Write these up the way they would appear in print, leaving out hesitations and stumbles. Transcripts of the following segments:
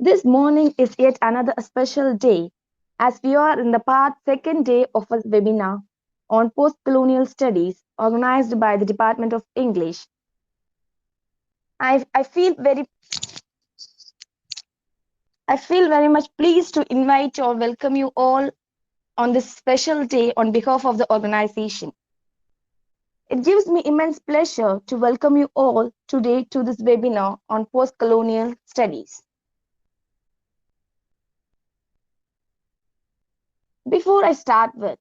This morning is yet another special day as we are in the part second day of a webinar on postcolonial studies organized by the Department of English. I feel very much pleased to invite or welcome you all on this special day on behalf of the organization. It gives me immense pleasure to welcome you all today to this webinar on postcolonial studies. Before I start with,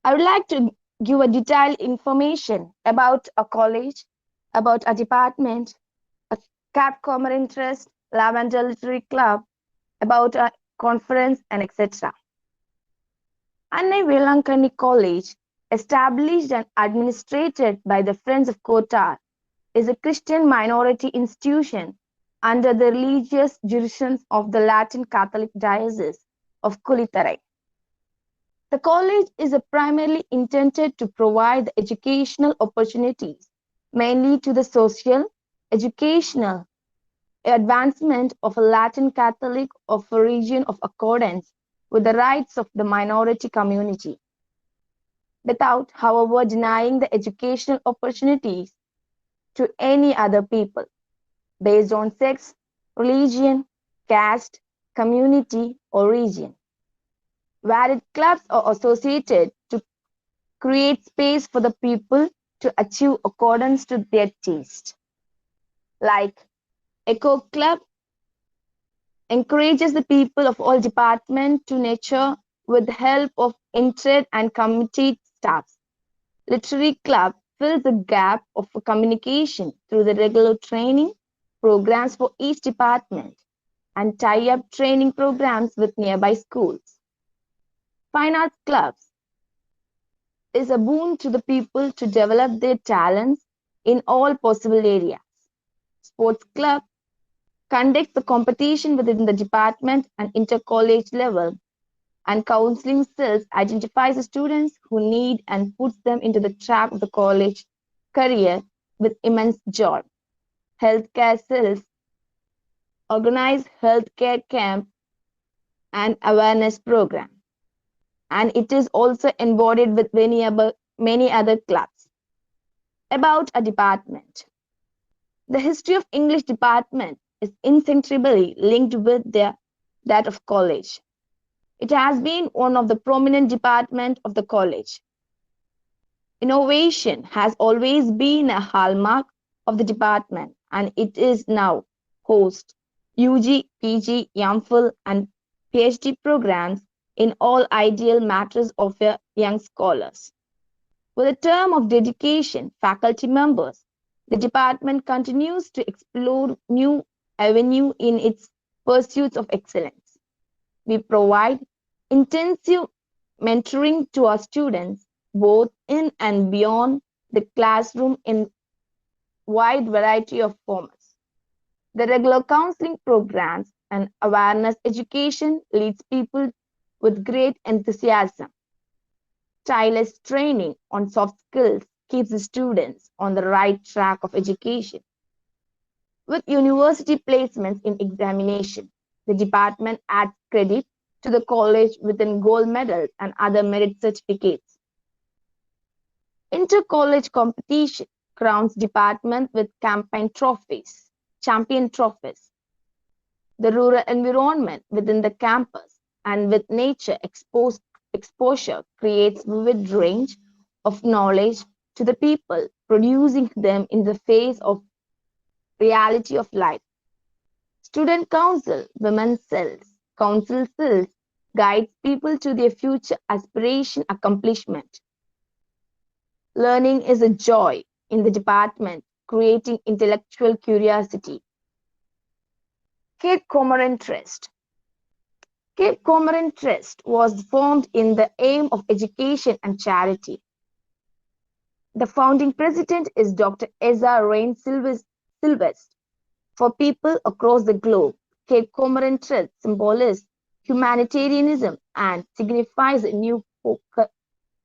I would like to give a detailed information about a college, about a department, a Cap Common Interest, Lavender Literary Club, about a conference, and etc. Annai Velankani College, established and administered by the Friends of Kotar, is a Christian minority institution under the religious jurisdiction of the Latin Catholic Diocese of Kulitarai. The college is primarily intended to provide the educational opportunities, mainly to the social, educational advancement of a Latin Catholic of a region of accordance with the rights of the minority community, without, however, denying the educational opportunities to any other people based on sex, religion, caste, community, or region. Varied clubs are associated to create space for the people to achieve accordance to their taste. Like Echo Club encourages the people of all departments to nurture with the help of intern and committee staffs. Literary Club fills the gap of communication through the regular training programs for each department and tie-up training programs with nearby schools. Fine Arts Clubs is a boon to the people to develop their talents in all possible areas. Sports Club conducts the competition within the department and inter-college level, and counseling cells identifies the students who need and puts them into the track of the college career with immense joy. Healthcare cells organize healthcare camp and awareness program, and it is also embodied with many other clubs. About a department. The history of English department is inseparably linked with that of college. It has been one of the prominent departments of the college. Innovation has always been a hallmark of the department, and it is now hosts UG, PG, MPhil, and PhD programs in all ideal matters of young scholars. With a term of dedication, faculty members, the department continues to explore new avenues in its pursuits of excellence. We provide intensive mentoring to our students, both in and beyond the classroom in wide variety of formats. The regular counseling programs and awareness education leads people with great enthusiasm. Tireless training on soft skills keeps the students on the right track of education. With university placements in examination, the department adds credit to the college within gold medals and other merit certificates. Inter-college competition crowns department with champion trophies. The rural environment within the campus and with nature exposure creates vivid range of knowledge to the people, producing them in the face of reality of life. Student council, women's cells, council cells guides people to their future aspiration accomplishment. Learning is a joy in the department, creating intellectual curiosity. Cape Comorin Trust. Cape Comorin Trust was formed in the aim of education and charity. The founding president is Dr. Eza Rain Silvest. For people across the globe, Cape Comorin Trust symbolizes humanitarianism and signifies a new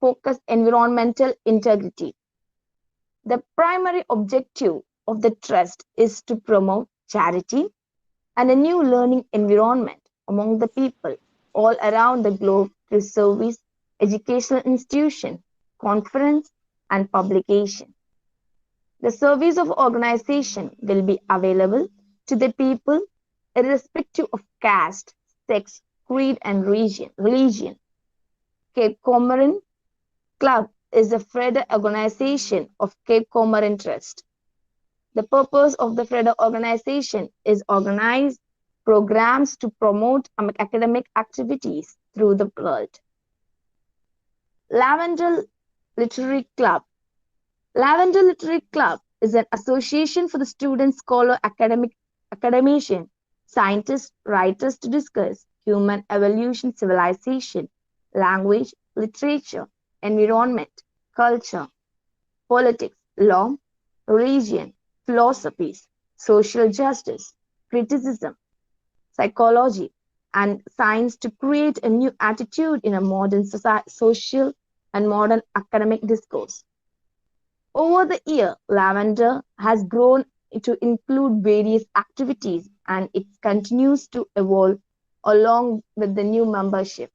focused environmental integrity. The primary objective of the trust is to promote charity, and a new learning environment among the people all around the globe through service, educational institution, conference, and publication. The service of organization will be available to the people irrespective of caste, sex, creed, and religion. Cape Comorin Club is a further organization of Cape Comorin Trust. The purpose of the FREDA organization is organize programs to promote academic activities through the world. Lavender Literary Club. Lavender Literary Club is an association for the student, scholar, academician, scientists, writers to discuss human evolution, civilization, language, literature, environment, culture, politics, law, religion, philosophies, social justice, criticism, psychology, and science to create a new attitude in a modern social and modern academic discourse. Over the year, Lavender has grown to include various activities and it continues to evolve along with the new membership.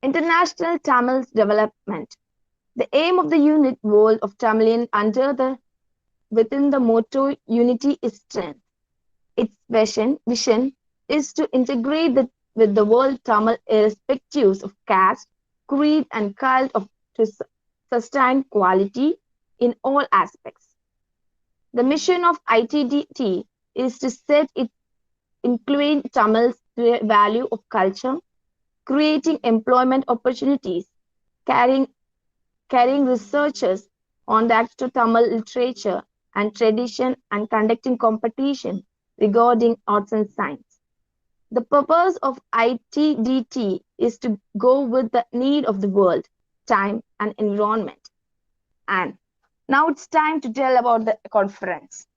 International Tamil Development. The aim of the unit World of Tamilian within the motto Unity is Strength. Its vision is to integrate with the world Tamil irrespective of caste, creed, and cult to sustain quality in all aspects. The mission of ITDT is to set it including Tamil's value of culture, creating employment opportunities, carrying researchers on the actual Tamil literature and tradition and conducting competition regarding arts and science. The purpose of ITDT is to go with the need of the world, time and environment. And now it's time to tell about the conference.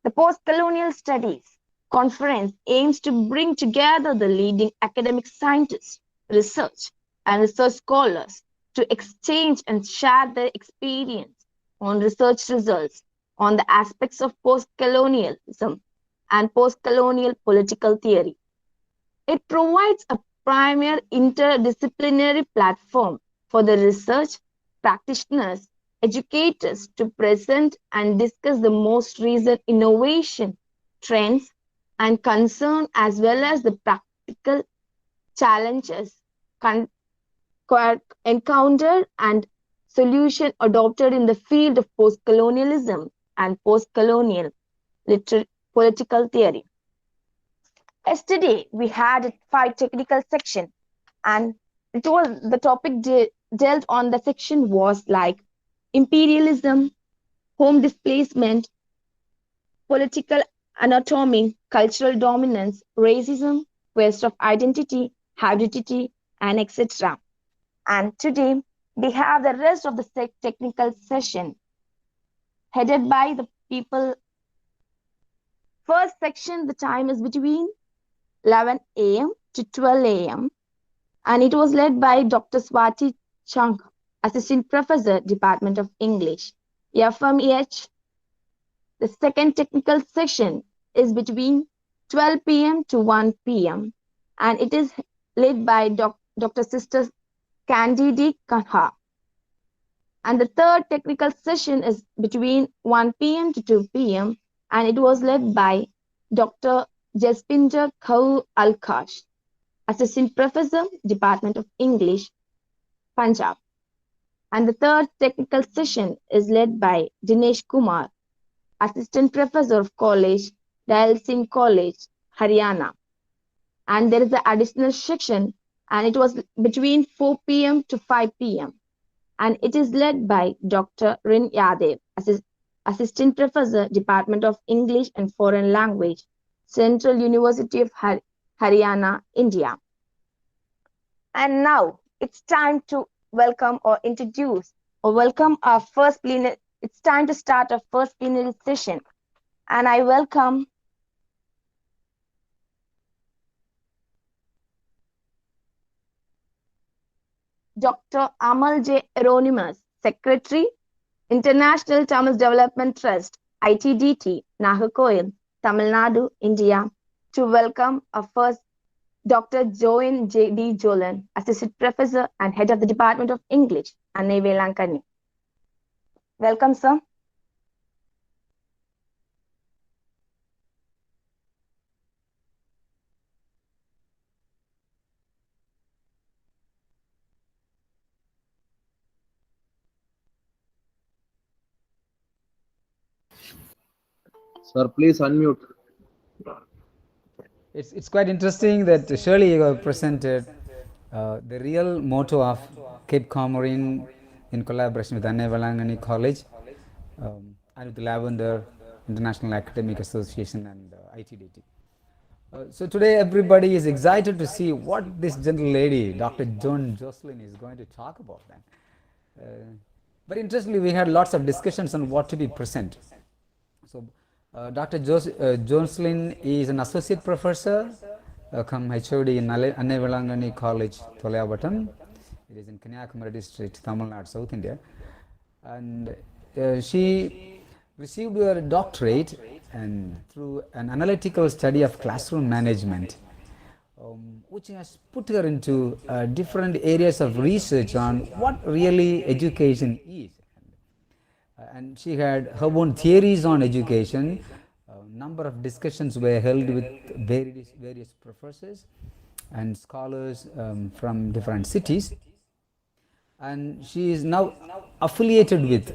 The Postcolonial Studies conference aims to bring together the leading academic scientists, research scholars to exchange and share their experience on research results on the aspects of postcolonialism and postcolonial political theory. It provides a premier interdisciplinary platform for the research practitioners, educators to present and discuss the most recent innovation, trends, and concern as well as the practical challenges encountered and solution adopted in the field of postcolonialism and postcolonial political theory. Yesterday, we had 5 technical sections, and the topic dealt on the section was like imperialism, home displacement, political anatomy, cultural dominance, racism, quest of identity, hybridity, and etc. And today, we have the rest of the technical session headed by the people. First section, the time is between 11 a.m. to 12 a.m. and it was led by Dr. Swati Chang, Assistant Professor, Department of English, FMEH. The second technical session is between 12 p.m. to 1 p.m. and it is led by Dr. Sister Candidi Kanha. And the third technical session is between 1 p.m. to 2 p.m. and it was led by Dr. Jaspinder Kaur Alkash, Assistant Professor, Department of English, Punjab. And the third technical session is led by Dinesh Kumar, Assistant Professor of College, Dayal Singh College, Haryana. And there is an additional section and it was between 4 p.m. to 5 p.m. and it is led by Dr. Rin Yadev, Assistant Professor, Department of English and Foreign Language, Central University of Haryana, India. And now it's time to welcome or introduce or welcome our first plenary. It's time to start our first plenary session. And I welcome Dr. Amal J. Eronimus, Secretary, International Tamil Development Trust, ITDT, Nagercoil, Tamil Nadu, India, to welcome our first Dr. Join J.D. Jolan, Assistant Professor and Head of the Department of English, Annai Velankani. Welcome, sir. Sir, please unmute. It's quite interesting that Shirley you have presented the real motto of Cape Comorin in collaboration with Annai Velankani College and with Lavender International Academic Association and ITDT. So today everybody is excited to see what this gentle lady, Dr. Joan Jocelyn, is going to talk about. But interestingly, we had lots of discussions on what to be present. So Dr. Jocelyn is an associate professor come HOD in Annai Velankani College, Tholavatam. It is in Kanyakumari district, Tamil Nadu, South India. And she received her doctorate and through an analytical study of classroom management, which has put her into different areas of research on what really education is. And she had her own theories on education. A number of discussions were held with various professors and scholars from different cities. And she is now affiliated with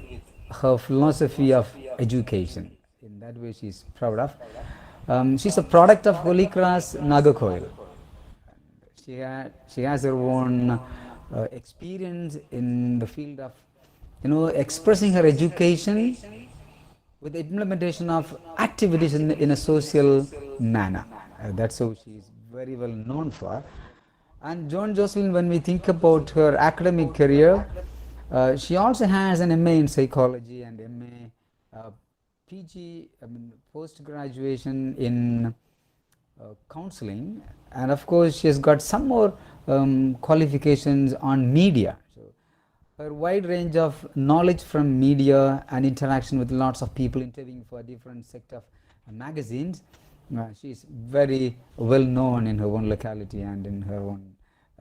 her philosophy of education. In that way, she is proud of. She's a product of Holy Cross Nagarkoil. She has her own experience in the field of expressing her education with the implementation of activities in a social manner. That's how she is very well known for. And Joan Jocelyn, when we think about her academic career, she also has an MA in psychology and MA PG, post-graduation in counseling, and of course she has got some more qualifications on media. So her wide range of knowledge from media and interaction with lots of people interviewing for different sector of magazines, she is very well known in her own locality and in her own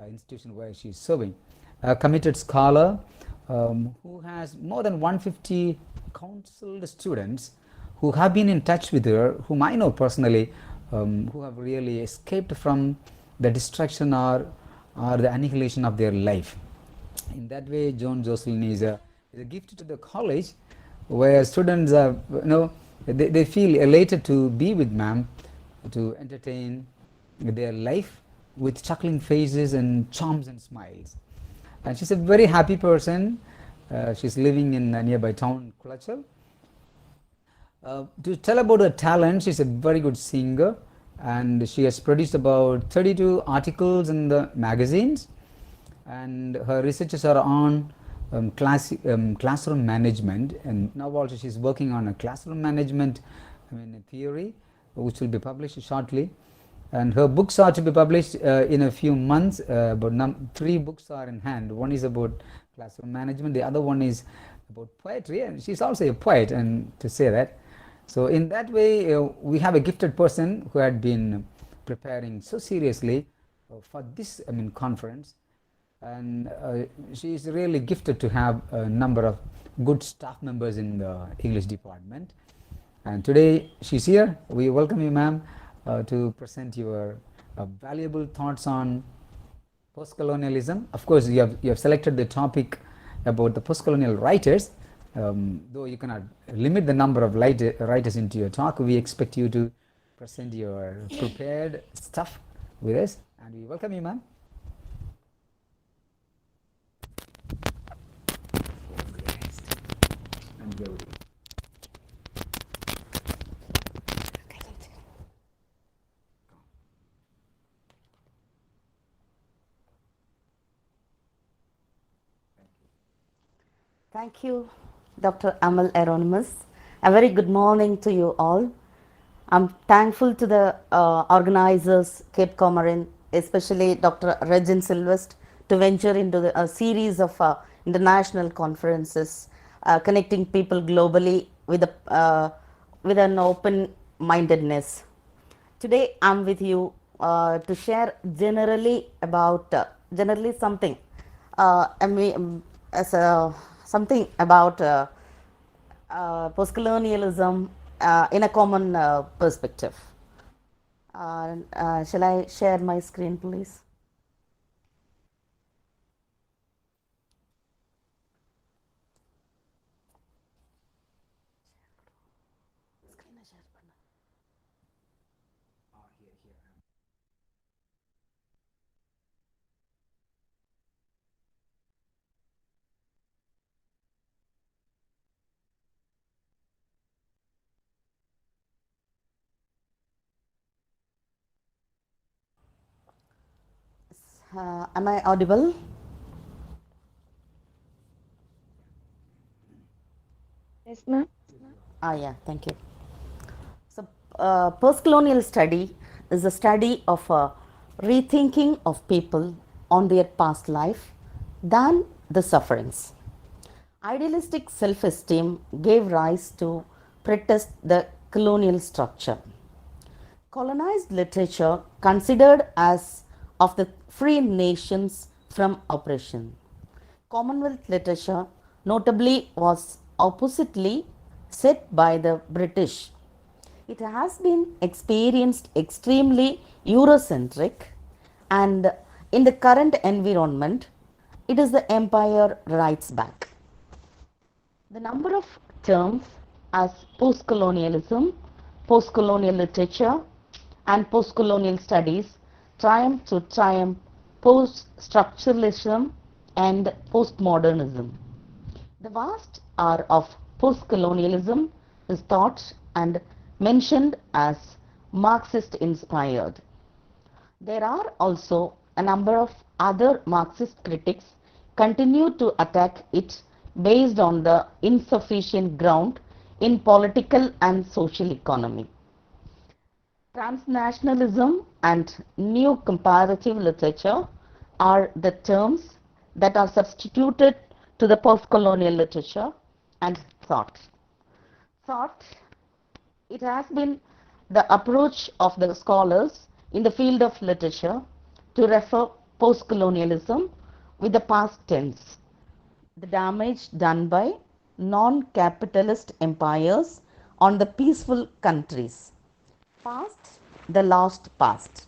institution where she is serving. A committed scholar who has more than 150 counseled students who have been in touch with her, whom I know personally, who have really escaped from the destruction or the annihilation of their life. In that way, Joan Jocelyn is a gift to the college, where students are, they feel elated to be with ma'am, to entertain their life with chuckling faces and charms and smiles. And she's a very happy person. She's living in a nearby town, Kulachal. To tell about her talent, she's a very good singer, and she has produced about 32 articles in the magazines, and her researches are on classroom management, and now also she's working on a classroom management theory, which will be published shortly. And her books are to be published in a few months. But 3 books are in hand. One is about classroom management, the other one is about poetry, and she's also a poet, and to say that. So in that way, we have a gifted person who had been preparing so seriously for this conference, and she is really gifted to have a number of good staff members in the English department. And today she's here. We welcome you, ma'am, to present your valuable thoughts on postcolonialism. Of course, you have selected the topic about the postcolonial writers. Though you cannot limit the number of writers into your talk, we expect you to present your prepared stuff with us, and we welcome you, ma'am. Thank you, Dr. Amal Eronimus. A very good morning to you all. I'm thankful to the organizers, Cape Comorin, especially Dr. Regin Sylvest, to venture into a series of international conferences connecting people globally with an open mindedness. Today I'm with you to share generally something as something about postcolonialism in a common perspective. Shall I share my screen, please? Am I audible? Yes, ma'am. Yeah, thank you. So, postcolonial study is a study of a rethinking of people on their past life than the sufferings. Idealistic self-esteem gave rise to protest the colonial structure. Colonized literature considered as of the free nations from oppression. Commonwealth literature notably was oppositely set by the British. It has been experienced extremely Eurocentric, and in the current environment, it is the empire writes back. The number of terms as postcolonialism, postcolonial literature, and postcolonial studies triumph to triumph post-structuralism and postmodernism. The vast R of postcolonialism is thought and mentioned as Marxist inspired. There are also a number of other Marxist critics continue to attack it based on the insufficient ground in political and social economy. Transnationalism and new comparative literature are the terms that are substituted to the postcolonial literature and thought. It has been the approach of the scholars in the field of literature to refer postcolonialism with the past tense. The damage done by non-capitalist empires on the peaceful countries. Past, the lost past.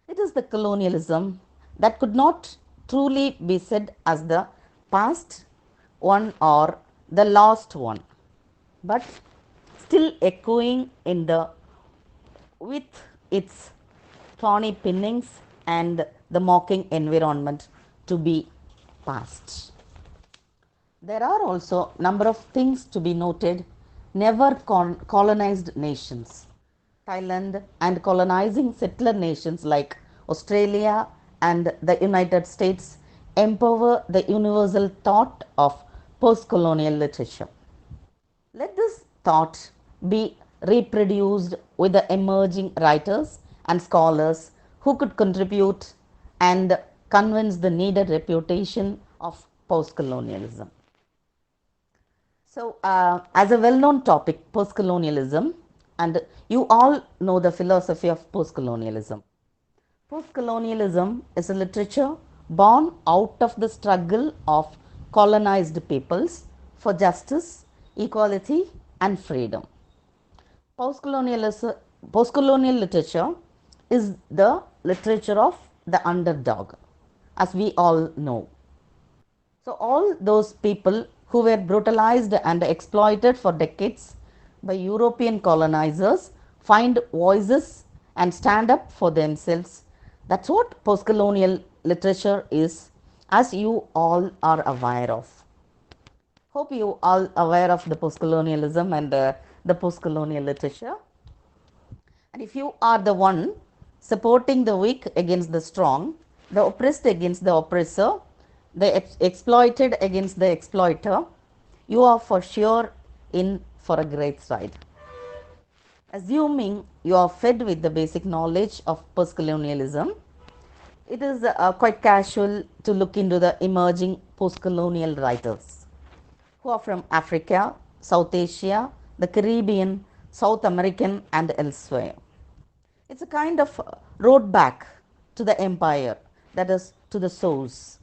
It is the colonialism that could not truly be said as the past one or the lost one, but still echoing in the with its thorny pinnings and the mocking environment to be past. There are also number of things to be noted. Never colonized nations. Thailand and colonizing settler nations like Australia and the United States empower the universal thought of postcolonial literature. Let this thought be reproduced with the emerging writers and scholars who could contribute and convince the needed reputation of postcolonialism. So, as a well-known topic, postcolonialism, and you all know the philosophy of postcolonialism. Postcolonialism is a literature born out of the struggle of colonized peoples for justice, equality, and freedom. Postcolonial literature is the literature of the underdog, as we all know. So, all those people who were brutalized and exploited for decades by European colonizers find voices and stand up for themselves. That's what postcolonial literature is, as you all are aware of. Hope you all aware of the postcolonialism and the postcolonial literature. And if you are the one supporting the weak against the strong, the oppressed against the oppressor, the exploited against the exploiter, you are for sure in for a great ride. Assuming you are fed with the basic knowledge of postcolonialism, it is quite casual to look into the emerging postcolonial writers who are from Africa, South Asia, the Caribbean, South American and elsewhere. It's a kind of road back to the empire, that is, to the source.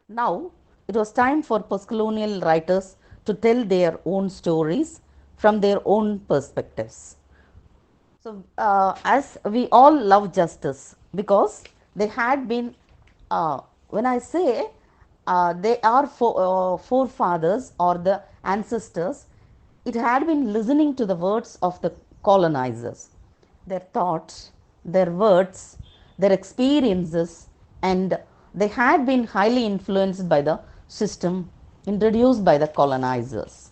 Now, it was time for postcolonial writers to tell their own stories from their own perspectives. So, as we all love justice, because they had been, when I say they are forefathers or the ancestors, it had been listening to the words of the colonizers, their thoughts, their words, their experiences, and they had been highly influenced by the system introduced by the colonizers.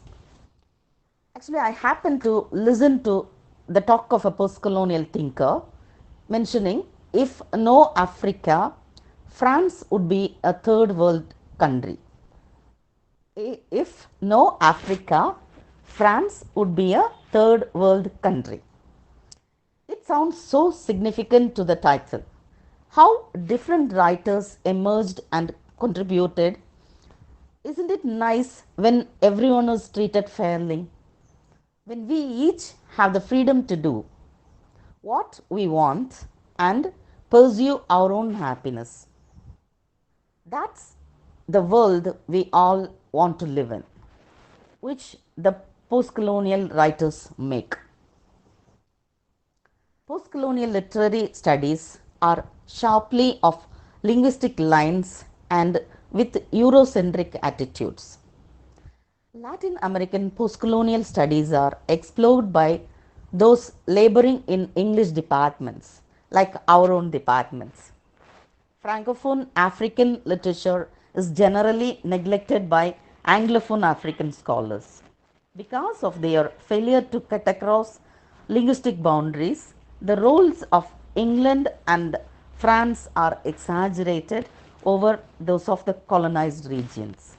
Actually, I happened to listen to the talk of a postcolonial thinker mentioning if no Africa, France would be a third world country. If no Africa, France would be a third world country. It sounds so significant to the title. How different writers emerged and contributed. Isn't it nice when everyone is treated fairly? When we each have the freedom to do what we want and pursue our own happiness. That's the world we all want to live in, which the postcolonial writers make. Postcolonial literary studies are sharply of linguistic lines and with Eurocentric attitudes. Latin American postcolonial studies are explored by those laboring in English departments, like our own departments. Francophone African literature is generally neglected by Anglophone African scholars. Because of their failure to cut across linguistic boundaries, the roles of England and France are exaggerated over those of the colonized regions.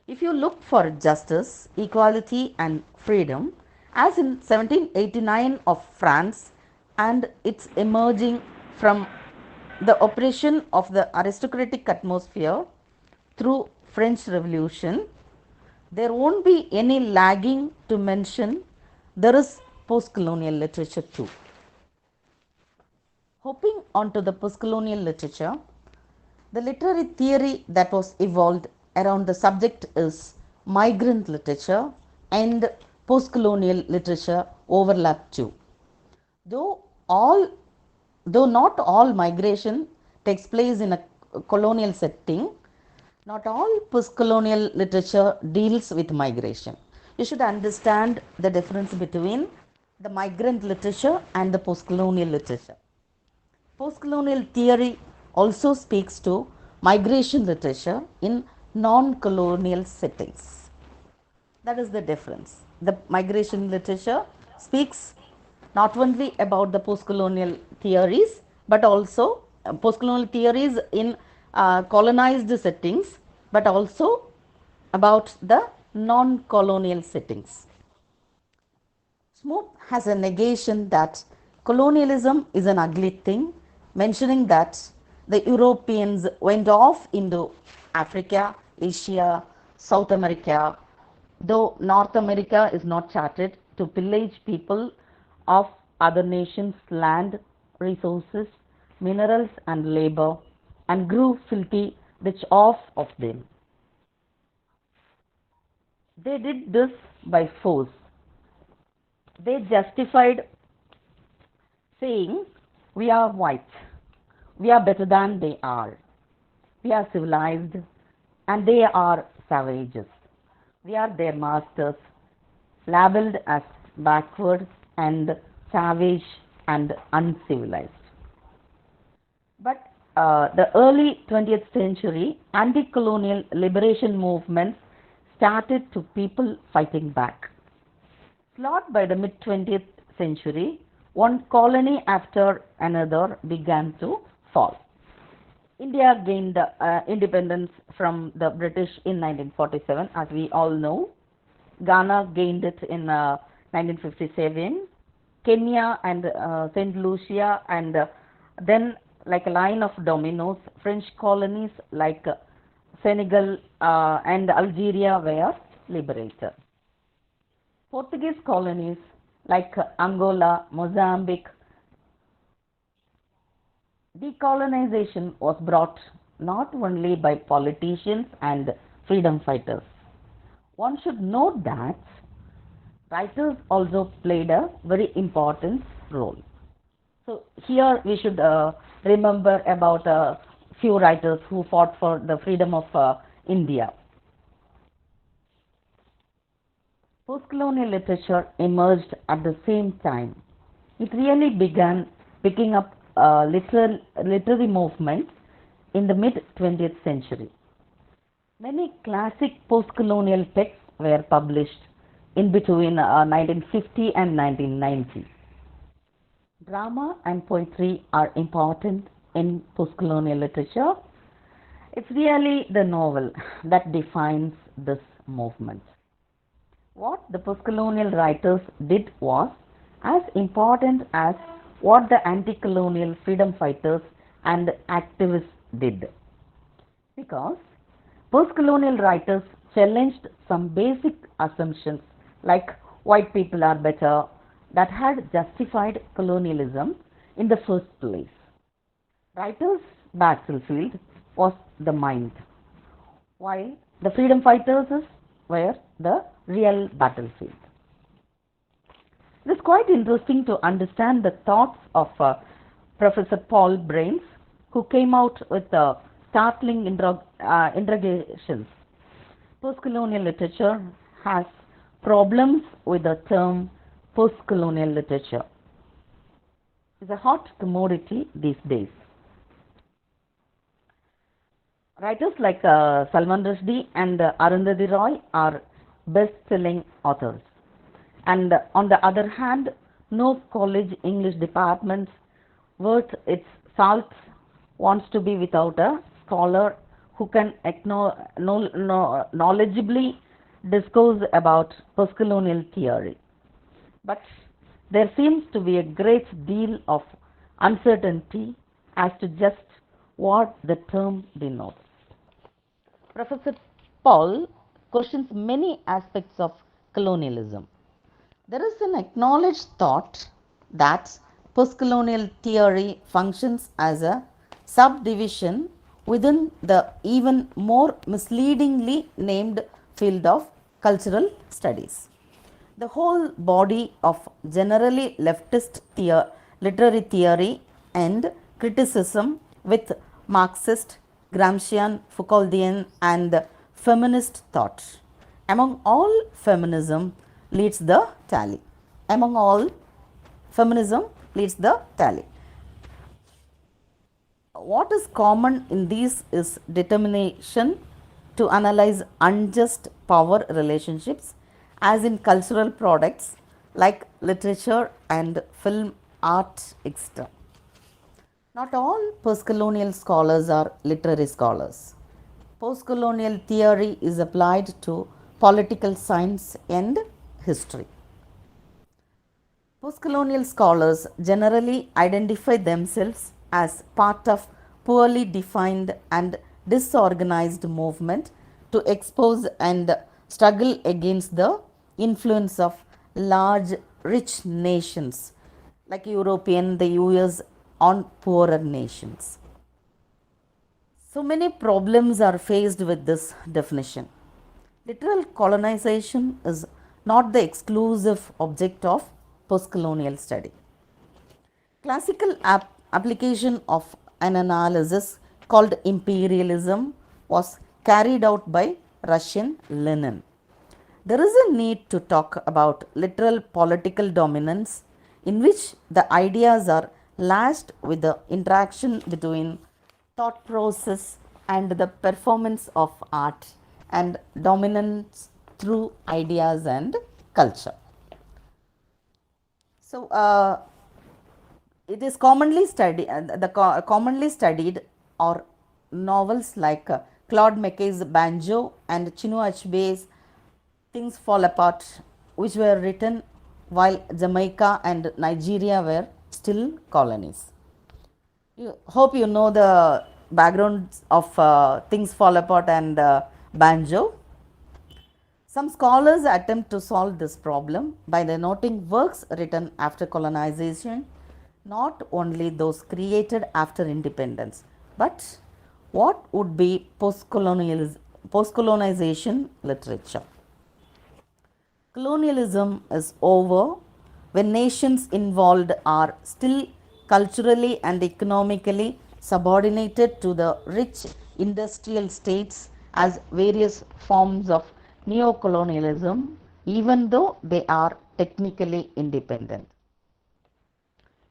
If you look for justice, equality, and freedom, as in 1789 of France, and it's emerging from the oppression of the aristocratic atmosphere through French Revolution, there won't be any lagging to mention there is postcolonial literature too. Hopping onto the postcolonial literature, the literary theory that was evolved around the subject is migrant literature and postcolonial literature overlap too. Though not all migration takes place in a colonial setting, not all postcolonial literature deals with migration. You should understand the difference between the migrant literature and the postcolonial literature. Postcolonial theory also speaks to migration literature in non-colonial settings. That is the difference. The migration literature speaks not only about the postcolonial theories, but also postcolonial theories in colonized settings, but also about the non-colonial settings. Smoot has a negation that colonialism is an ugly thing, mentioning that the Europeans went off into Africa, Asia, South America, though North America is not charted, to pillage people of other nations' land, resources, minerals, and labor, and grew filthy rich off of them. They did this by force. They justified saying, we are white, we are better than they are, we are civilized, and they are savages. We are their masters, labeled as backward and savage and uncivilized. But the early 20th century anti-colonial liberation movements started to people fighting back. Slowed by the mid-20th century, one colony after another began to fall. India gained independence from the British in 1947, as we all know. Ghana gained it in 1957. Kenya and St. Lucia, and then, like a line of dominoes, French colonies like Senegal and Algeria were liberated. Portuguese colonies like Angola, Mozambique. Decolonization was brought not only by politicians and freedom fighters. One should note that writers also played a very important role. So here we should remember about a few writers who fought for the freedom of India. Postcolonial literature emerged at the same time. It really began picking up literary movement in the mid-20th century. Many classic postcolonial texts were published in between 1950 and 1990. Drama and poetry are important in postcolonial literature. It's really the novel that defines this movement. What the postcolonial writers did was as important as what the anti-colonial freedom fighters and activists did. Because postcolonial writers challenged some basic assumptions like white people are better that had justified colonialism in the first place. Writers' battlefield was the mind, while the freedom fighters were the real battlefield. It is quite interesting to understand the thoughts of Professor Paul Brains, who came out with startling interrogations. Postcolonial literature has problems with the term postcolonial literature. It's a hot commodity these days. Writers like Salman Rushdie and Arundhati Roy are best-selling authors. And on the other hand, no college English department worth its salt wants to be without a scholar who can knowledgeably discourse about postcolonial theory. But there seems to be a great deal of uncertainty as to just what the term denotes. Professor Paul questions many aspects of colonialism. There is an acknowledged thought that postcolonial theory functions as a subdivision within the even more misleadingly named field of cultural studies. The whole body of generally leftist literary theory and criticism with Marxist, Gramscian, Foucauldian and feminist thought. Among all feminism leads the tally. Among all feminism leads the tally. What is common in these is determination to analyze unjust power relationships as in cultural products like literature and film art, etc. Not all postcolonial scholars are literary scholars. Postcolonial theory is applied to political science and history. Postcolonial scholars generally identify themselves as part of poorly defined and disorganized movement to expose and struggle against the influence of large rich nations like European, the US on poorer nations. So many problems are faced with this definition. Literal colonization is not the exclusive object of postcolonial study. Classical application of an analysis called imperialism was carried out by Russian Lenin. There is a need to talk about literal political dominance in which the ideas are lashed with the interaction between thought process and the performance of art and dominance through ideas and culture. So, it is commonly studied, commonly studied are novels like Claude McKay's Banjo and Chinua Achebe's Things Fall Apart, which were written while Jamaica and Nigeria were still colonies. Hope you know the background of Things Fall Apart and Banjo. Some scholars attempt to solve this problem by noting works written after colonization, not only those created after independence, but what would be postcolonization literature. Colonialism is over when nations involved are still culturally and economically subordinated to the rich industrial states as various forms of neocolonialism, even though they are technically independent.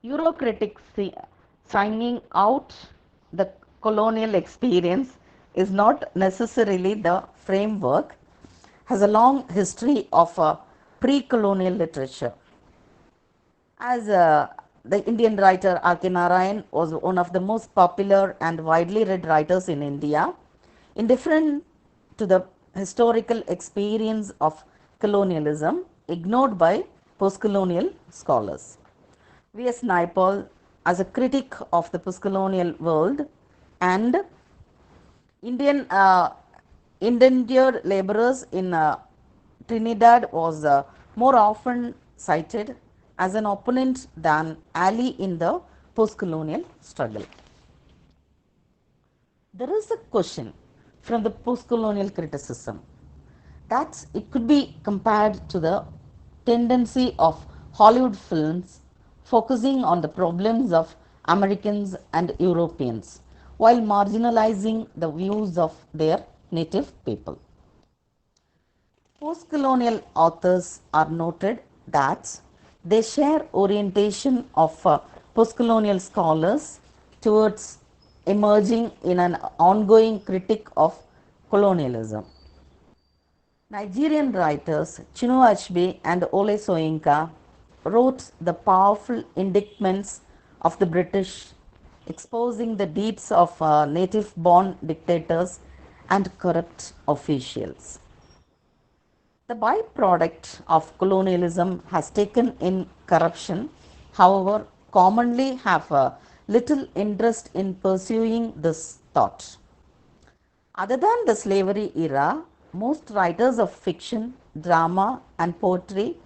Eurocritics signing out the colonial experience is not necessarily the framework, has a long history of pre-colonial literature. As the Indian writer R.K. Narayan was one of the most popular and widely read writers in India, indifferent to the historical experience of colonialism ignored by postcolonial scholars. V.S. Naipaul, as a critic of the postcolonial world, and Indian indentured laborers in Trinidad was more often cited as an opponent than ally in the postcolonial struggle. There is a question from the postcolonial criticism that it could be compared to the tendency of Hollywood films focusing on the problems of Americans and Europeans while marginalizing the views of their native people. Postcolonial authors are noted that they share orientation of postcolonial scholars towards emerging in an ongoing critique of colonialism. Nigerian writers Chinua Achebe and Ole Soyinka wrote the powerful indictments of the British, exposing the deeds of native-born dictators and corrupt officials. The byproduct of colonialism has taken in corruption, however, commonly have little interest in pursuing this thought. Other than the slavery era, most writers of fiction, drama, and poetry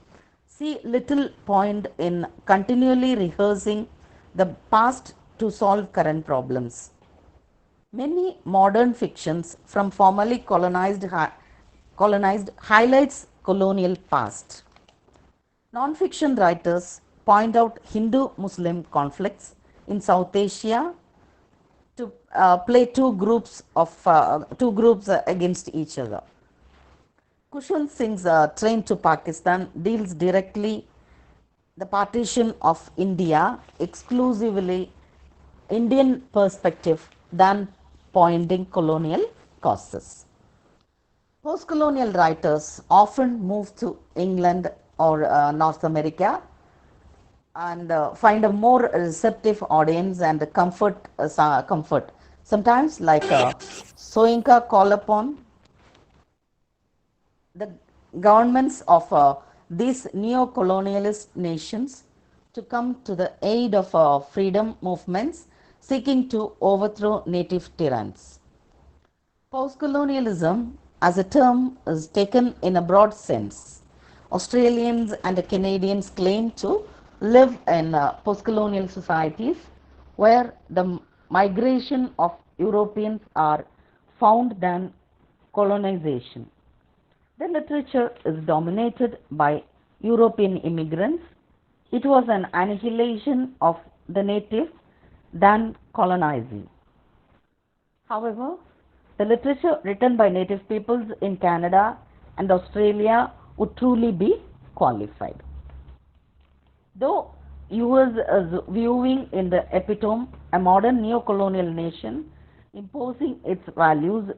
see little point in continually rehearsing the past to solve current problems. Many modern fictions from formerly colonized highlights colonial past. Non-fiction writers point out Hindu-Muslim conflicts in South Asia to play two groups against each other. Kushal Singh's Train to Pakistan deals directly the partition of India exclusively Indian perspective than pointing colonial causes. Postcolonial writers often move to England or North America and find a more receptive audience and comfort. Sometimes, like Soyinka, call upon the governments of these neo-colonialist nations to come to the aid of freedom movements seeking to overthrow native tyrants. Postcolonialism as a term is taken in a broad sense. Australians and Canadians claim to live in postcolonial societies where the migration of Europeans are found than colonization. The literature is dominated by European immigrants. It was an annihilation of the native than colonizing. However, the literature written by native peoples in Canada and Australia would truly be qualified. Though US is viewing in the epitome a modern neo-colonial nation imposing its values,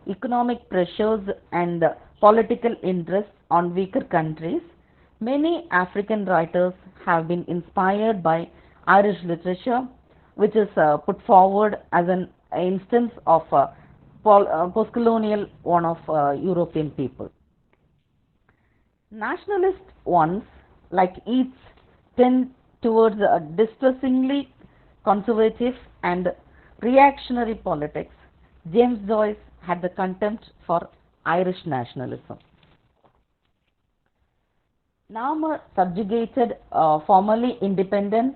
economic pressures and political interests on weaker countries, many African writers have been inspired by Irish literature, which is put forward as an instance of postcolonial one of European people. Nationalist ones, like Yeats, tend towards a distressingly conservative and reactionary politics. James Joyce had the contempt for Irish nationalism. Now subjugated formerly independent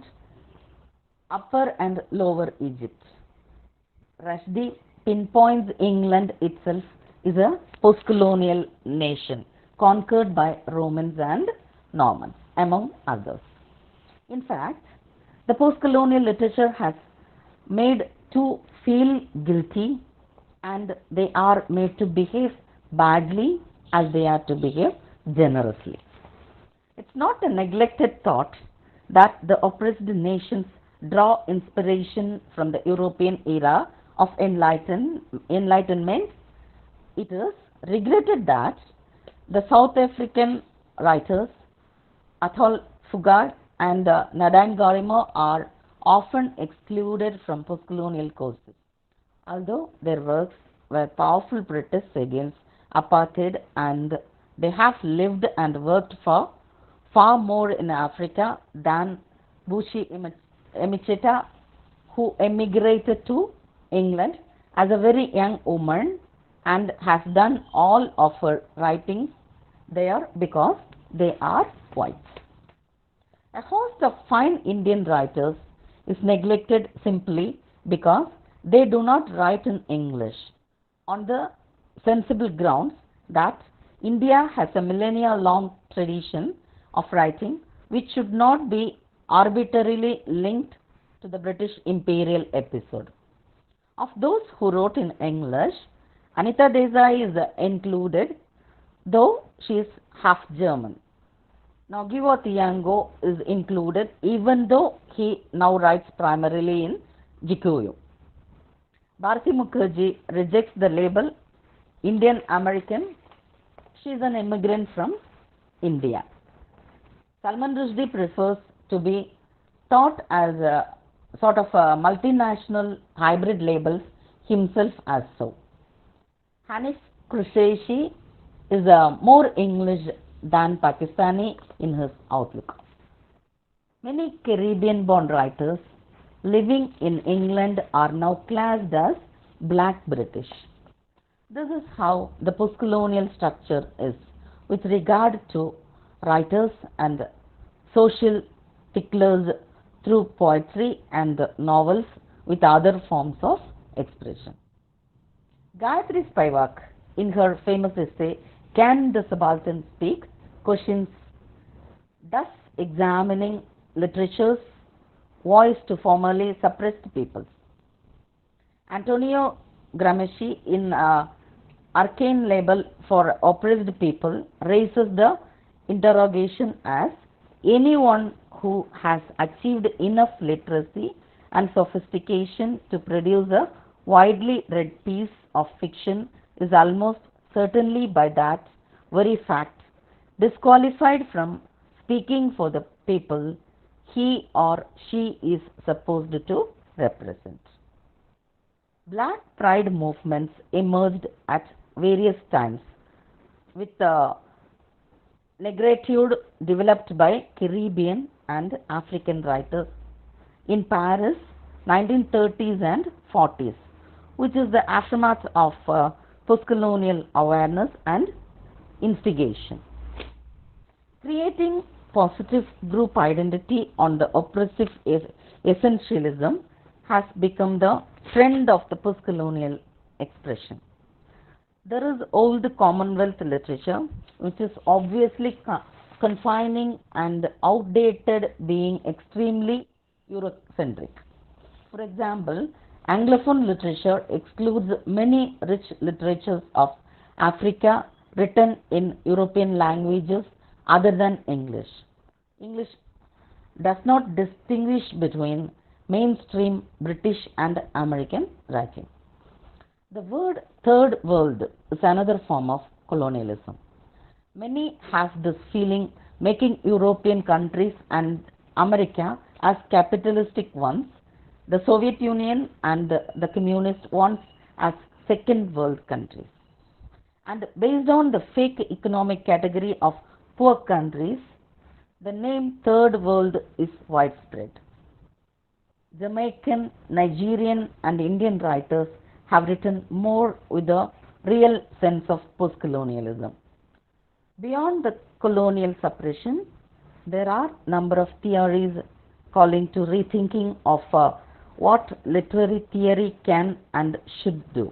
Upper and Lower Egypt. Rushdie pinpoints England itself is a postcolonial nation conquered by Romans and Normans, among others. In fact, the postcolonial literature has made to feel guilty and they are made to behave badly as they are to behave generously. It's not a neglected thought that the oppressed nations draw inspiration from the European era of enlightenment. It is regretted that the South African writers Athol Fugard and Nadine Gordimer are often excluded from postcolonial courses, although their works were powerful protests against apartheid and they have lived and worked for far more in Africa than Bushi Emecheta, who emigrated to England as a very young woman and has done all of her writings there because they are white. A host of fine Indian writers is neglected simply because they do not write in English, on the sensible grounds that India has a millennia-long tradition of writing which should not be arbitrarily linked to the British imperial episode. Of those who wrote in English, Anita Desai is included, though she is half German. Nogueira Thiago is included, even though he now writes primarily in Gikuyu. Bharati Mukherjee rejects the label Indian American. She is an immigrant from India. Salman Rushdie prefers to be taught as a sort of a multinational hybrid labels himself as so. Hanif Qureshi is more English than Pakistani in his outlook. Many Caribbean-born writers living in England are now classed as Black British. This is how the postcolonial structure is with regard to writers and social ticklers through poetry and novels with other forms of expression. Gayatri Spivak, in her famous essay, Can the Subaltern Speak?, questions, thus examining literature's voice to formerly suppressed peoples. Antonio Gramsci, in Arcane Label for Oppressed People, raises the interrogation as anyone who has achieved enough literacy and sophistication to produce a widely read piece of fiction is almost certainly by that very fact disqualified from speaking for the people he or she is supposed to represent. Black pride movements emerged at various times with negritude developed by Caribbean and African writers in Paris 1930s and 40s, which is the aftermath of postcolonial awareness and instigation. Creating positive group identity on the oppressive essentialism has become the trend of the postcolonial expression. There is old Commonwealth literature which is obviously confining and outdated, being extremely Eurocentric. For example, Anglophone literature excludes many rich literatures of Africa written in European languages other than English. English does not distinguish between mainstream British and American writing. The word third world is another form of colonialism. Many have this feeling, making European countries and America as capitalistic ones, the Soviet Union and the communist ones as second world countries. And based on the fake economic category of poor countries, the name third world is widespread. Jamaican, Nigerian and Indian writers have written more with a real sense of postcolonialism. Beyond the colonial suppression, there are number of theories calling to rethinking of what literary theory can and should do.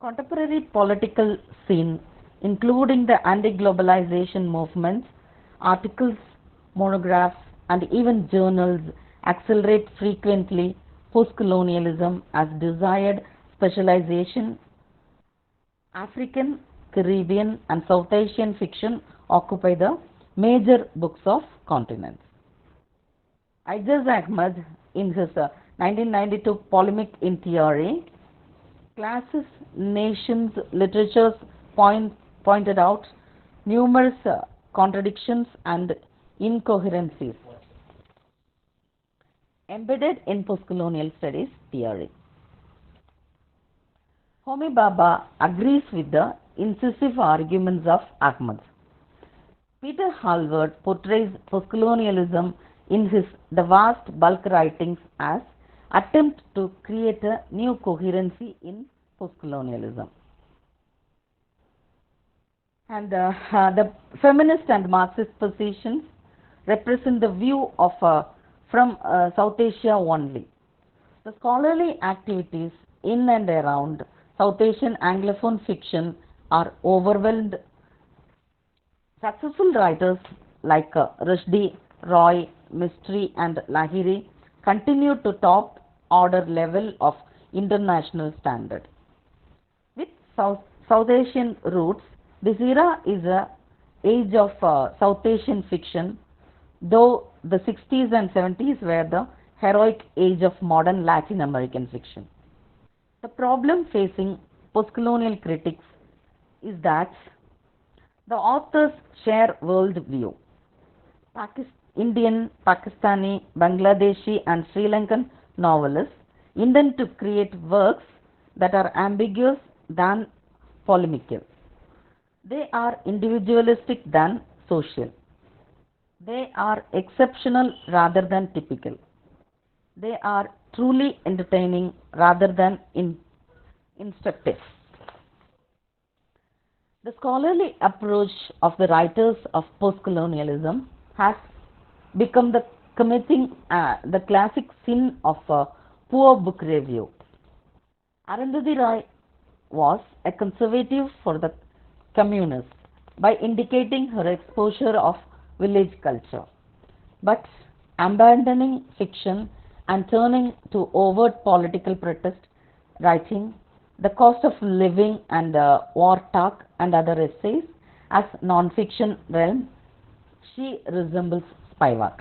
Contemporary political scene, including the anti-globalization movements, articles, monographs, and even journals, accelerate frequently postcolonialism as desired specialization. African, Caribbean, and South Asian fiction occupy the major books of continents. Ijaz Ahmad, in his 1992 polemic in theory, classes, nations, literatures pointed out numerous contradictions and incoherencies embedded in postcolonial studies theory. Homi Bhabha agrees with the incisive arguments of Ahmad. Peter Hallward portrays postcolonialism in his The Vast Bulk writings as attempt to create a new coherency in postcolonialism. And the feminist and Marxist positions represent the view of from South Asia only. The scholarly activities in and around South Asian Anglophone fiction are overwhelmed. Successful writers like Rushdie, Roy, Mistry, and Lahiri continue to top order level of international standard. With South Asian roots, this era is a age of South Asian fiction, though the 60s and 70s were the heroic age of modern Latin American fiction. The problem facing postcolonial critics is that the authors share world view. Indian, Pakistani, Bangladeshi, and Sri Lankan novelists intend to create works that are ambiguous than polemical. They are individualistic than social. They are exceptional rather than typical. They are truly entertaining rather than instructive. The scholarly approach of the writers of postcolonialism has become the committing the classic sin of poor book review. Arundhati Roy was a conservative for the communists by indicating her exposure of village culture, but abandoning fiction and turning to overt political protest writing, The Cost of Living and War Talk and other essays as non-fiction realm, she resembles Spivak.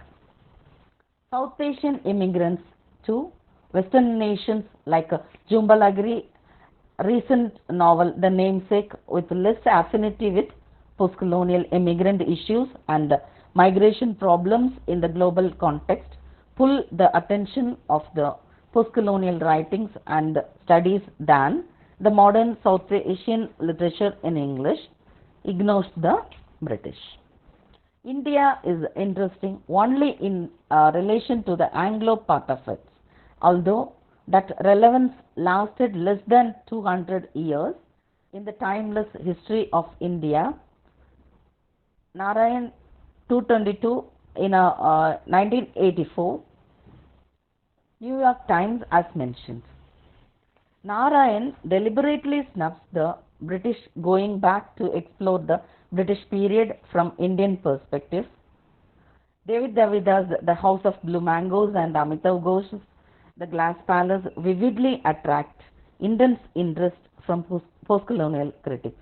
South Asian immigrants to Western nations like Jumbalagiri recent novel The Namesake, with less affinity with postcolonial immigrant issues and migration problems in the global context, pull the attention of the postcolonial writings and studies than the modern South Asian literature in English ignores the British. India is interesting only in relation to the Anglo part of it, although that relevance lasted less than 200 years in the timeless history of India. Narayan 222 in 1984, New York Times as mentioned. Narayan deliberately snubs the British going back to explore the British period from Indian perspective. David Davida's The House of Blue Mangoes and Amitav Ghosh's The Glass Palace vividly attract intense interest from postcolonial critics.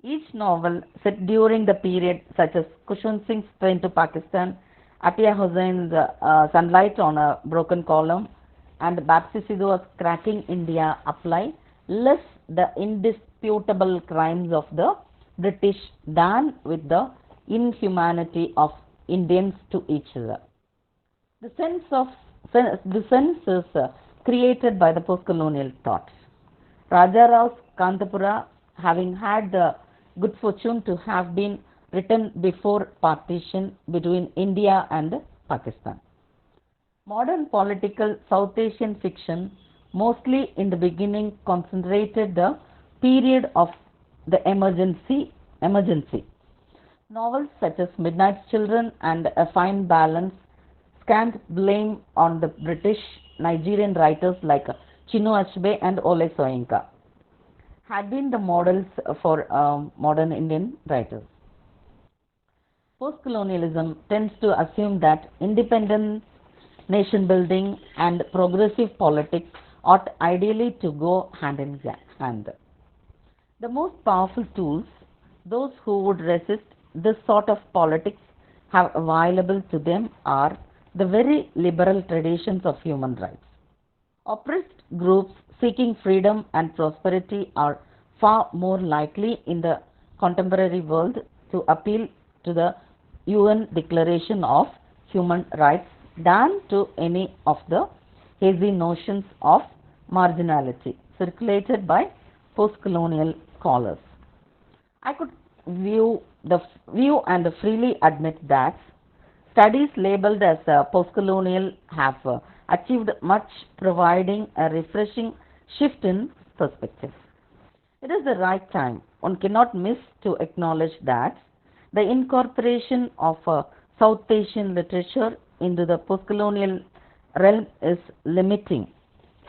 Each novel set during the period, such as Kushwant Singh's Train to Pakistan, Atia Hussein's Sunlight on a Broken Column, and Bapsi Sidhu's Cracking India, apply less the indisputable crimes of the British than with the inhumanity of Indians to each other. The sense is created by the postcolonial thought. Raja Rao's Kantapura, having had the good fortune to have been written before partition between India and Pakistan. Modern political South Asian fiction, mostly in the beginning, concentrated the period of the emergency. Novels such as Midnight's Children and A Fine Balance scant blame on the British Nigerian writers like Chinua Achebe and Ole Soyinka had been the models for modern Indian writers. Postcolonialism tends to assume that independence, nation building, and progressive politics ought ideally to go hand in hand. The most powerful tools those who would resist this sort of politics have available to them are the very liberal traditions of human rights. Oppressed groups seeking freedom and prosperity are far more likely in the contemporary world to appeal to the UN Declaration of Human Rights than to any of the hazy notions of marginality circulated by postcolonial scholars. I could view and freely admit that studies labeled as postcolonial have achieved much, providing a refreshing shift in perspective. It is the right time. One cannot miss to acknowledge that the incorporation of South Asian literature into the postcolonial realm is limiting,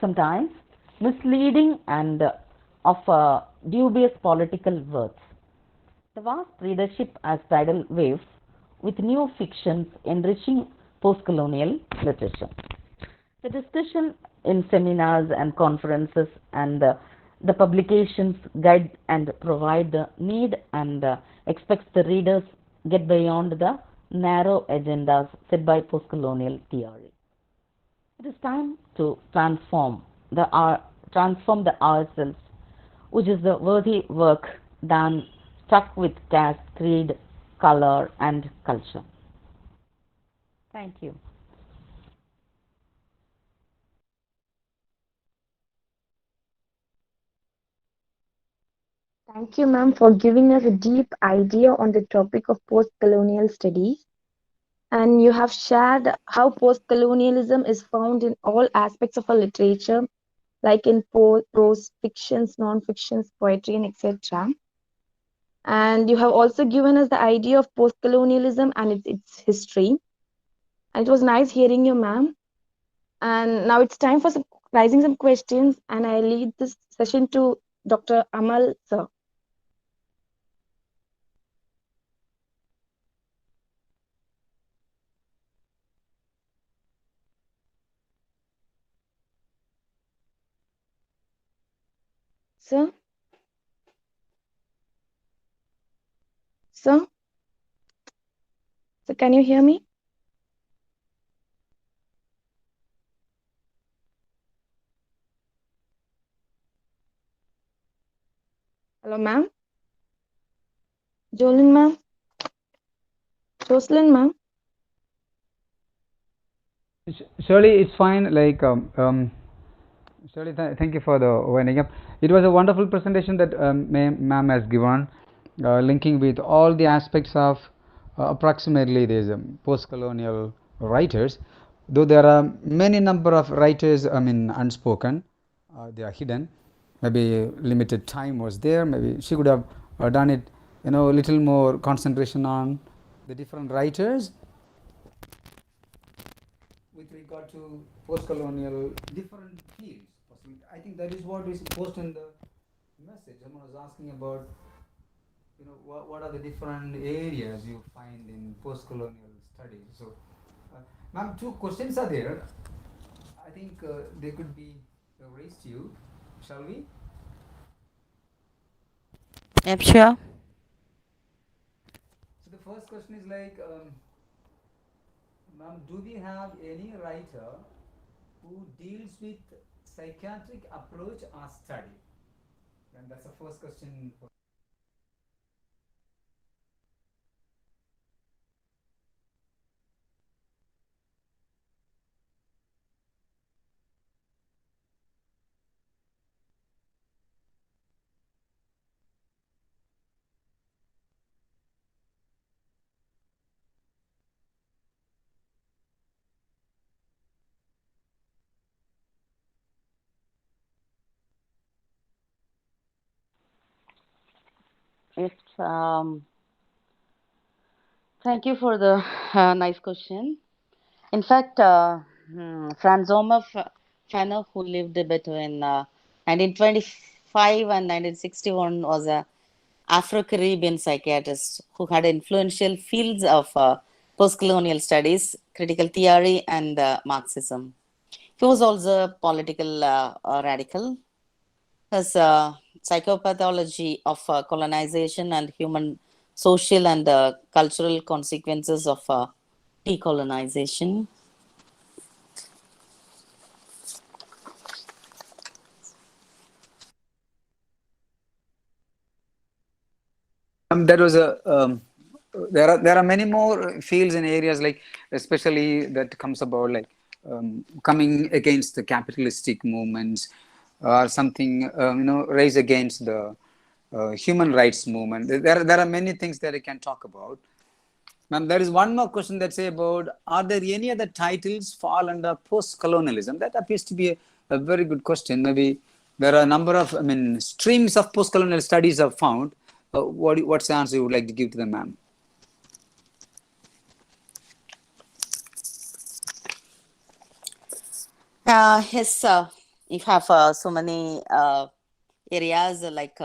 sometimes misleading, and of dubious political worth. The vast readership as tidal waves with new fictions enriching postcolonial literature. The discussion in seminars and conferences and the publications guide and provide the need and expects the readers get beyond the narrow agendas set by postcolonial theory. It is time to transform the ourselves, which is the worthy work done stuck with caste, creed, color, and culture. Thank you. Thank you, ma'am, for giving us a deep idea on the topic of post-colonial studies. And you have shared how post-colonialism is found in all aspects of our literature, like in prose, fictions, non-fictions, poetry, and etc. And you have also given us the idea of post-colonialism and its history. And it was nice hearing you, ma'am. And now it's time for raising some questions, and I lead this session to Dr. Amal, sir. Sir? Sir? So can you hear me? Hello, ma'am? Jolene, ma'am? Jocelyn, ma'am? Surely it's fine. Surely, thank you for the winding up. It was a wonderful presentation that ma'am has given, linking with all the aspects of approximately these post-colonial writers. Though there are many number of writers, I mean, unspoken, they are hidden. Maybe limited time was there. Maybe she could have done it, a little more concentration on the different writers with regard to post-colonial different fields. I think that is what is posted in the message. Someone was asking about, what are the different areas you find in post-colonial studies. So, ma'am, two questions are there. I think they could be raised to you. Shall we? Yep, sure. So the first question is ma'am, do we have any writer who deals with psychiatric approach or study? And that's the first question. It's Thank you for the nice question. In fact, Franz Omar, who lived between 1925 and 1961, was a Afro-Caribbean psychiatrist who had influential fields of postcolonial studies, critical theory, and Marxism. He was also a political radical. His psychopathology of colonization and human social and cultural consequences of decolonization. There was a there are many more fields and areas, like especially that comes about, like coming against the capitalistic movements or something, raise against the human rights movement. There are many things that I can talk about. Ma'am, there is one more question that say about, are there any other titles fall under post-colonialism? That appears to be a very good question. Maybe there are a number of, streams of post-colonial studies are found. What's the answer you would like to give to them, ma'am? Yes, you have so many areas like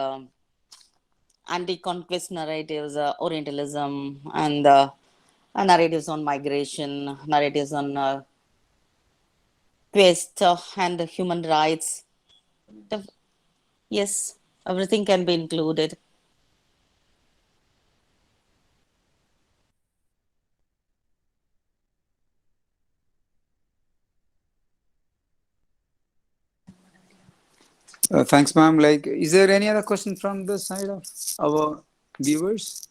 anti-conquest narratives, Orientalism, and narratives on migration, narratives on quest and human rights. Yes, everything can be included. Thanks, ma'am. Like, is there any other question from the side of our viewers?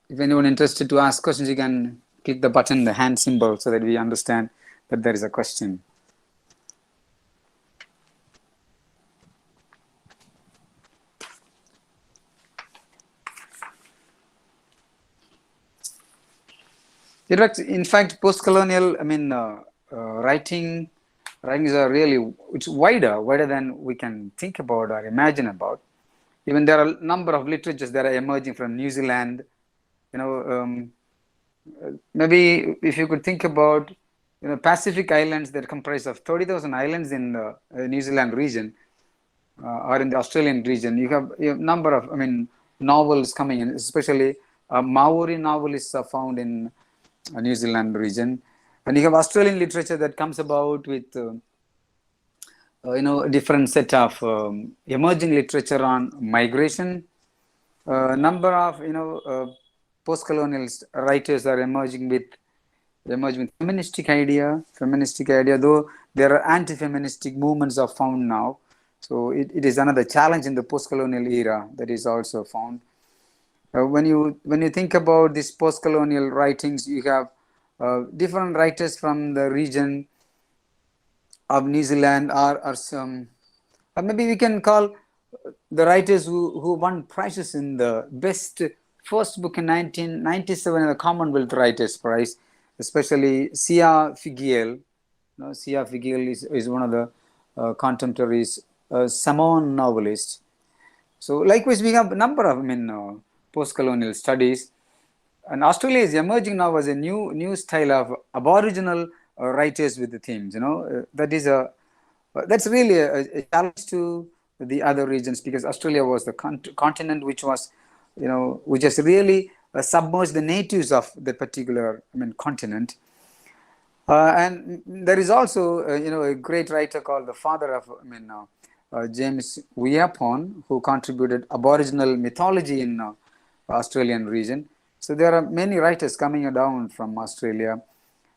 If anyone interested to ask questions, you can click the button, the hand symbol, so that we understand that there is a question. In fact, post-colonial, writings are really, it's wider than we can think about or imagine about. Even there are a number of literatures that are emerging from New Zealand. Maybe if you could think about, Pacific Islands that comprise of 30,000 islands in the New Zealand region, or in the Australian region, you have a number of, novels coming in, especially Maori novelists are found in New Zealand region, and you have Australian literature that comes about with a different set of emerging literature on migration. Number of post-colonial writers are emerging with feministic idea, though there are anti-feministic movements are found now. So it is another challenge in the post-colonial era that is also found. When you think about these post-colonial writings, you have different writers from the region of New Zealand, or some, or maybe we can call the writers who won prizes in the best first book in 1997 in the Commonwealth Writers Prize, especially Sia Figiel. Sia Figiel is one of the contemporaries, Samoan novelist. So likewise, we have a number of post-colonial studies, and Australia is emerging now as a new style of Aboriginal writers with the themes. That's really a challenge to the other regions, because Australia was the continent which was, which has really submerged the natives of the particular continent. And there is also a great writer called the father of James Wiapon, who contributed Aboriginal mythology in Australian region. So there are many writers coming down from Australia.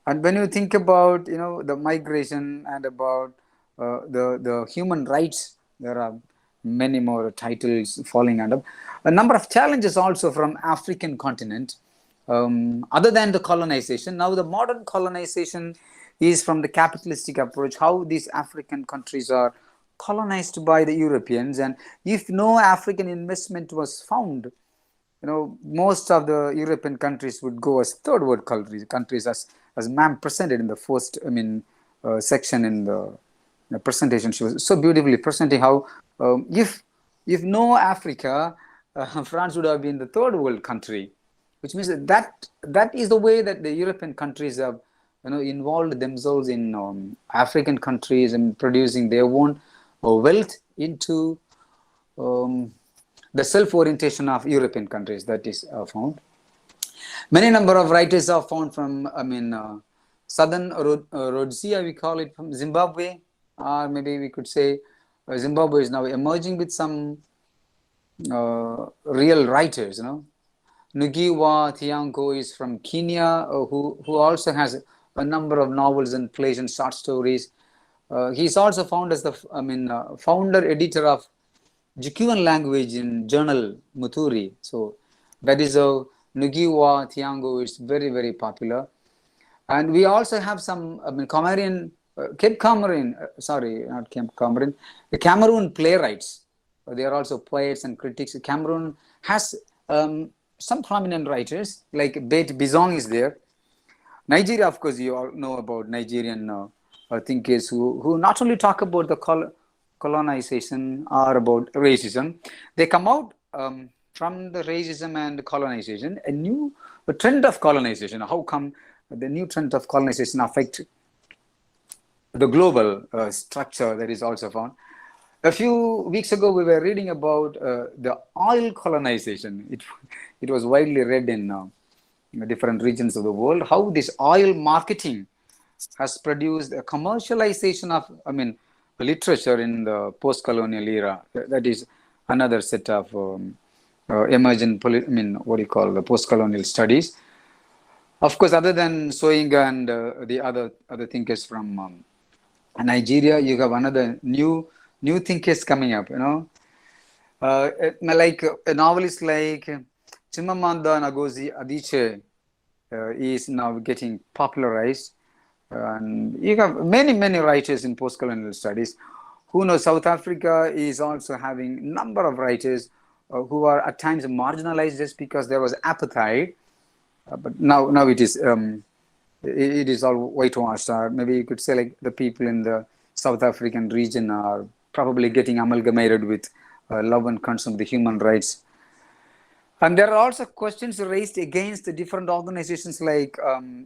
And when you think about the migration and about the human rights, there are many more titles falling under. A number of challenges also from African continent, other than the colonization. Now the modern colonization is from the capitalistic approach, how these African countries are colonized by the Europeans. And if no African investment was found, most of the European countries would go as third world countries as ma'am presented in the first, section in the presentation. She was so beautifully presenting how if no Africa, France would have been the third world country, which means that is the way that the European countries have involved themselves in African countries and producing their own wealth into the self-orientation of European countries. That is found. Many number of writers are found from southern Rhodesia, we call it, from Zimbabwe, or maybe we could say Zimbabwe is now emerging with some real writers. Ngugi wa Thiong'o is from Kenya, who also has a number of novels and plays and short stories. He's also found as the founder editor of Jikuan language in journal Muturi. So that is how Ngugi wa Thiong'o is very, very popular. And we also have some Cape Comorin, sorry, not Cape Comorin, the Cameroon playwrights. They are also poets and critics. Cameroon has some prominent writers, like Beit Bizong is there. Nigeria, of course, you all know about Nigerian thinkers who not only talk about the colonization or about racism, they come out from the racism and colonization, a trend of colonization. How come the new trend of colonization affect the global structure that is also found? A few weeks ago, we were reading about the oil colonization. It was widely read in different regions of the world, how this oil marketing has produced a commercialization of literature in the post-colonial era. That is another set of emergent the post-colonial studies. Of course, other than Soyinka and the other thinkers from Nigeria, you have another new thinkers coming up. Like a novelist like Chimamanda Ngozi Adichie is now getting popularized. And you have many writers in post-colonial studies. Who knows, South Africa is also having a number of writers who are at times marginalized just because there was apartheid. But now it is all whitewashed. Maybe you could say like the people in the South African region are probably getting amalgamated with love and concern of the human rights. And there are also questions raised against the different organizations like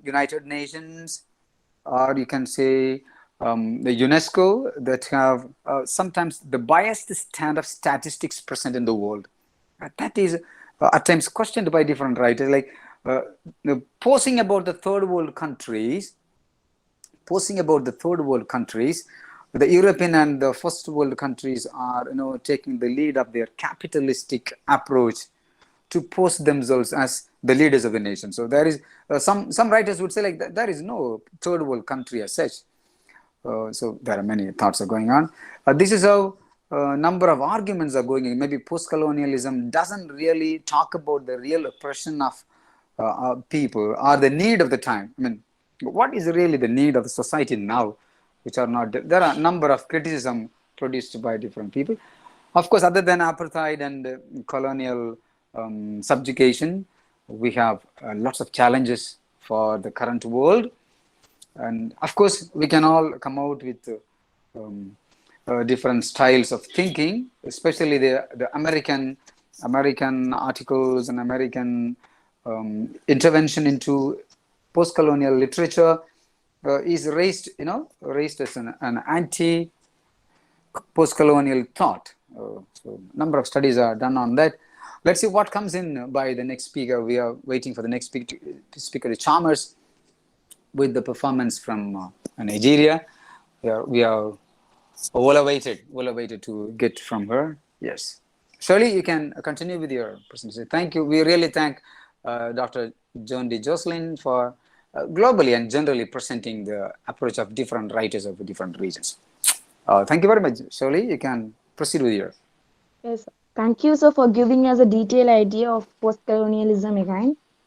United Nations, or you can say the UNESCO, that have sometimes the biased stand of statistics present in the world. That is at times questioned by different writers, like posing about the third world countries, the European and the first world countries are taking the lead of their capitalistic approach to pose themselves as the leaders of the nation. So there is some writers would say like that there is no third world country as such. So there are many thoughts are going on. This is how a number of arguments are going in. Maybe post-colonialism doesn't really talk about the real oppression of people or the need of the time. What is really the need of the society now, which are not, there are a number of criticism produced by different people. Of course, other than apartheid and colonial subjugation, we have lots of challenges for the current world. And of course, we can all come out with different styles of thinking, especially the American articles and American intervention into post-colonial literature is raised as an anti-post-colonial thought. So a number of studies are done on that. Let's see what comes in by the next speaker. We are waiting for the next speaker, Chalmers, with the performance from Nigeria. We are well awaited to get from her. Yes. Shirley, you can continue with your presentation. Thank you. We really thank Dr. John D. Jocelyn for globally and generally presenting the approach of different writers of different regions. Thank you very much, Shirley. You can proceed with your. Yes, thank you, sir, for giving us a detailed idea of post-colonialism again.